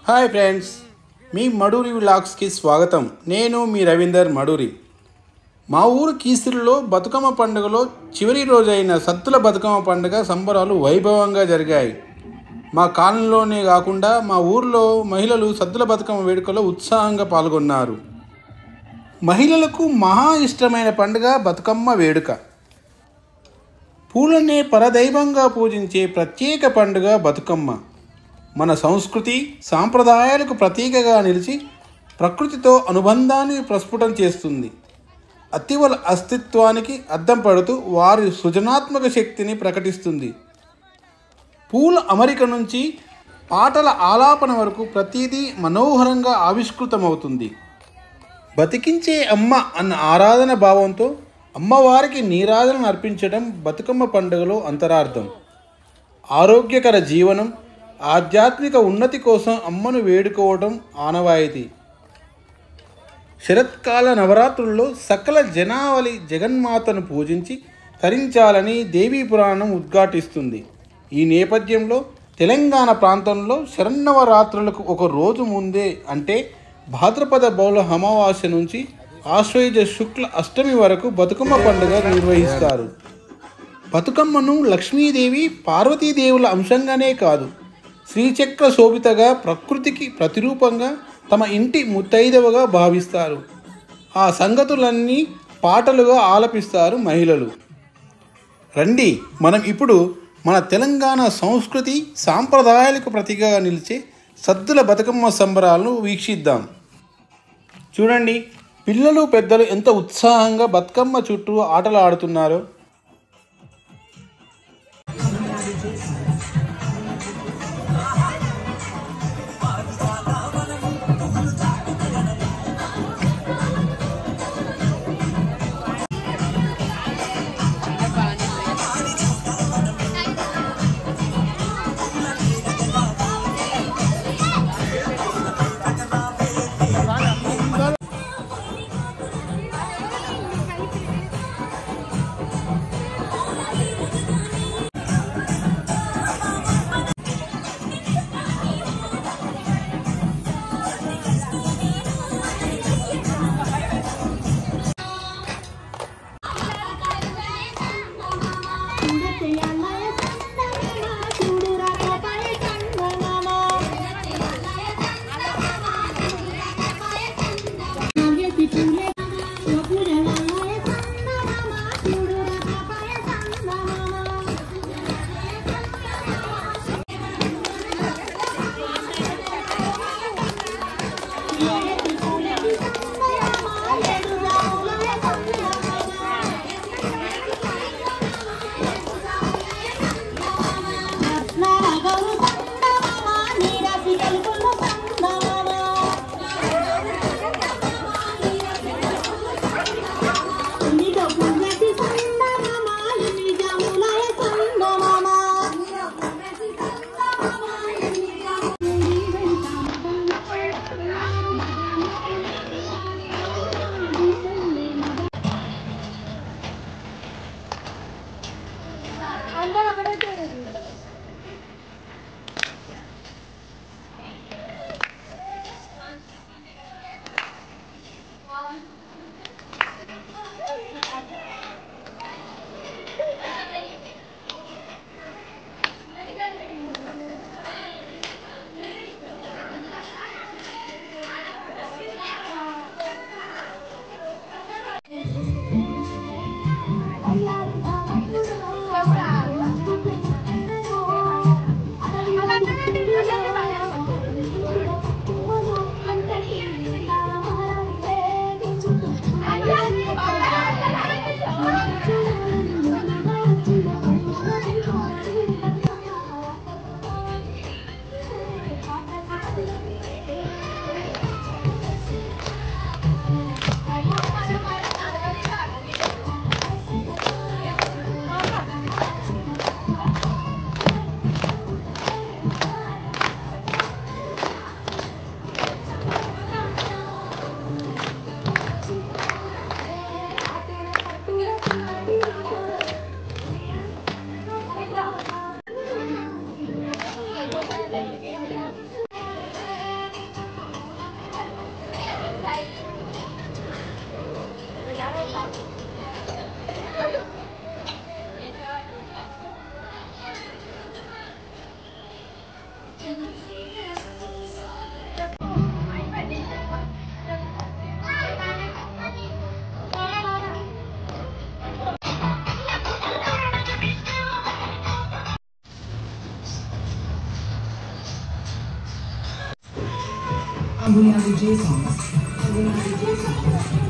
Hi friends, మీ మడూరి వ్లాగ్స్కి స్వాగతం. నేను మీ రవీందర్ మడూరి. మా ఊరు కీసిరిలో బతుకమ్మ పండుగలో చివరి రోజైన సద్దుల బతుకమ్మ పండుగ సంబరాలు వైభవంగా జరిగాయి. మా కాలనీలోనే కాకుండా మా ఊరిలో మహిళలు సద్దుల బతుకమ్మ వేడుకలో ఉత్సాహంగా పాల్గొన్నారు. మహిళలకు మహా ఇష్టమైన పండుగ బతుకమ్మ వేడుక. పూలనే పరదైవంగా పూజించే ప్రత్యేక పండుగ బతుకమ్మ మన సంస్కృతి సాంప్రదాయాలకు ప్రతీకగా నిలిచి ప్రకృతితో అనుబంధాన్ని ప్రస్ఫుటం చేస్తుంది. అతివల అస్తిత్వానికి అద్దం పడుతూ వారి సృజనాత్మక శక్తిని ప్రకటిస్తుంది. పూల అమరిక నుంచి పాటల ఆలాపన వరకు ప్రతిదీ మనోహరంగా ఆవిష్కృతమవుతుంది. బతికించే అమ్మ అన్న ఆరాధన భావంతో అమ్మవారికి నీరాజనను అర్పించడం బతుకమ్మ పండుగలో అంతరార్థం. ఆరోగ్యకర జీవనం, ఆధ్యాత్మిక ఉన్నతి కోసం అమ్మను వేడుకోవడం ఆనవాయితీ. శరత్కాల నవరాత్రుల్లో సకల జనావళి జగన్మాతను పూజించి తరించాలని దేవీ పురాణం ఉద్ఘాటిస్తుంది. ఈ నేపథ్యంలో తెలంగాణ ప్రాంతంలో శరన్నవరాత్రులకు ఒక రోజు ముందే అంటే భాద్రపద బౌల అమావాస్య నుంచి ఆశ్వయుజ శుక్ల అష్టమి వరకు బతుకమ్మ పండుగ నిర్వహిస్తారు. బతుకమ్మను లక్ష్మీదేవి పార్వతీదేవుల అంశంగానే కాదు, శ్రీచక్ర శోభితగా ప్రకృతికి ప్రతిరూపంగా తమ ఇంటి ముత్తైదవగా భావిస్తారు. ఆ సంగతులన్నీ పాటలుగా ఆలపిస్తారు మహిళలు. రండి, మనం ఇప్పుడు మన తెలంగాణ సంస్కృతి సాంప్రదాయాలకు ప్రతీకగా నిలిచే సద్దుల బతుకమ్మ సంబరాలను వీక్షిద్దాం. చూడండి, పిల్లలు పెద్దలు ఎంత ఉత్సాహంగా బతుకమ్మ చుట్టూ ఆటలు ఆడుతున్నారో. We are DJ songs. We are DJ songs.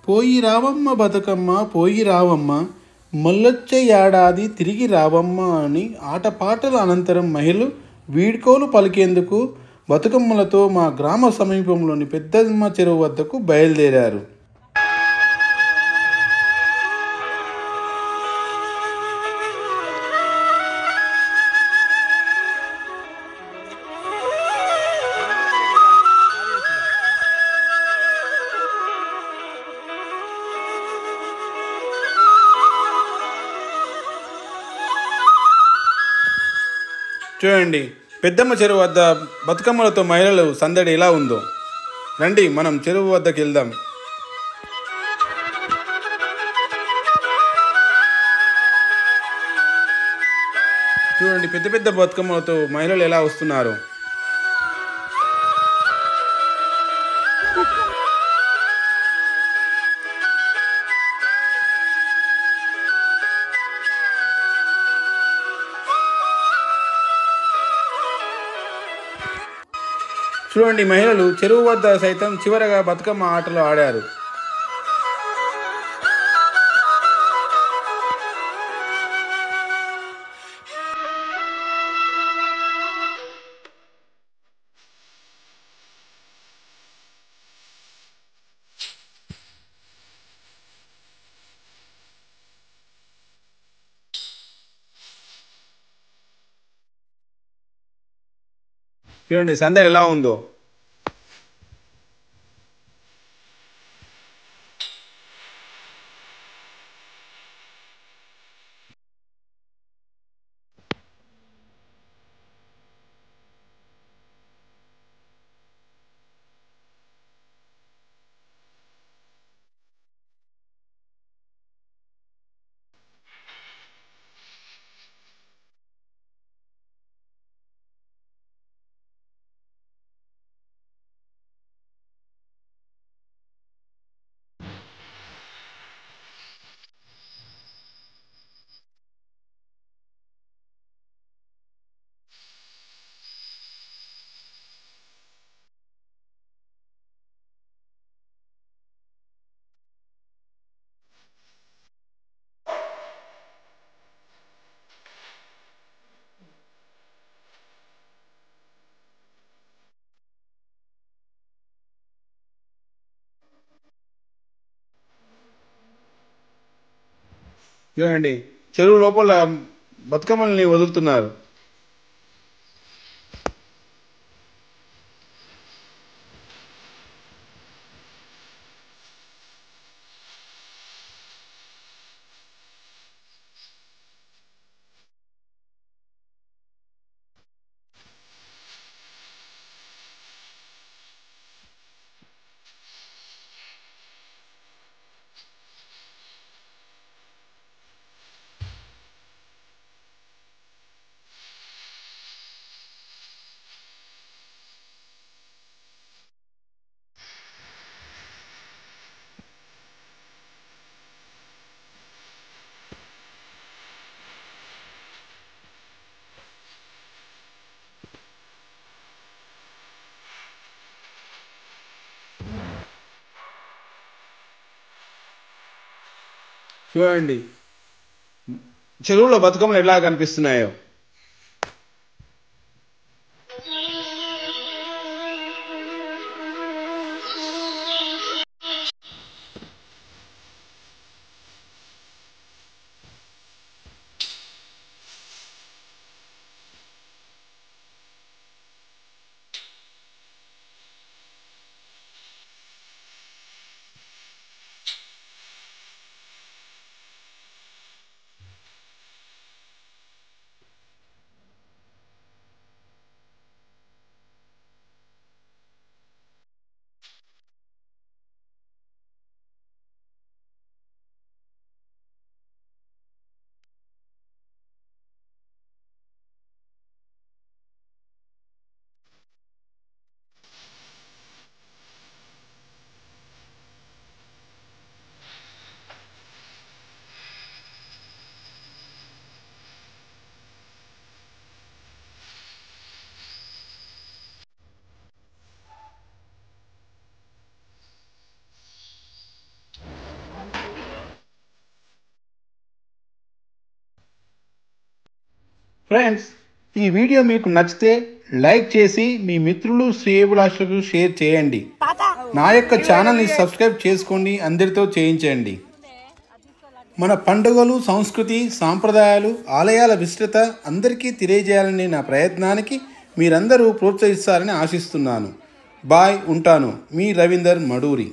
పోయి రావమ్మ బతుకమ్మ పోయి రావమ్మ మళ్ళొచ్చే ఏడాది తిరిగి రావమ్మ అని ఆటపాటల అనంతరం మహిళలు వీడ్కోలు పలికేందుకు బతుకమ్మలతో మా గ్రామ సమీపంలోని పెద్దమ్మ చెరువు వద్దకు బయలుదేరారు. చూడండి, పెద్దమ్మ చెరువు వద్ద బతుకమ్మలతో మహిళలు సందడి ఎలా ఉందో. రండి మనం చెరువు వద్దకు వెళ్దాం. చూడండి, పెద్ద పెద్ద బతుకమ్మలతో మహిళలు ఎలా వస్తున్నారు. చూడండి, మహిళలు చెరువు వద్ద సైతం చివరగా బతుకమ్మ ఆటలు ఆడారు. చూడండి సందడి ఎలా ఉందో. చూడండి, చెరువు లోపల బతుకమ్మల్ని వదులుతున్నారు. చూడండి చెరువులో బతుకమ్మలు ఎలా కనిపిస్తున్నాయో. ఫ్రెండ్స్, ఈ వీడియో మీకు నచ్చితే లైక్ చేసి మీ మిత్రులు శ్రేయోభిలాషులకు షేర్ చేయండి. నా యొక్క ఛానల్ని సబ్స్క్రైబ్ చేసుకోండి, అందరితో చేయించండి. మన పండుగలు, సంస్కృతి, సాంప్రదాయాలు, ఆలయాల విస్తృత అందరికీ తెలియజేయాలనే నా ప్రయత్నానికి మీరందరూ ప్రోత్సహిస్తారని ఆశిస్తున్నాను. బాయ్, ఉంటాను. మీ రవీందర్ మడూరి.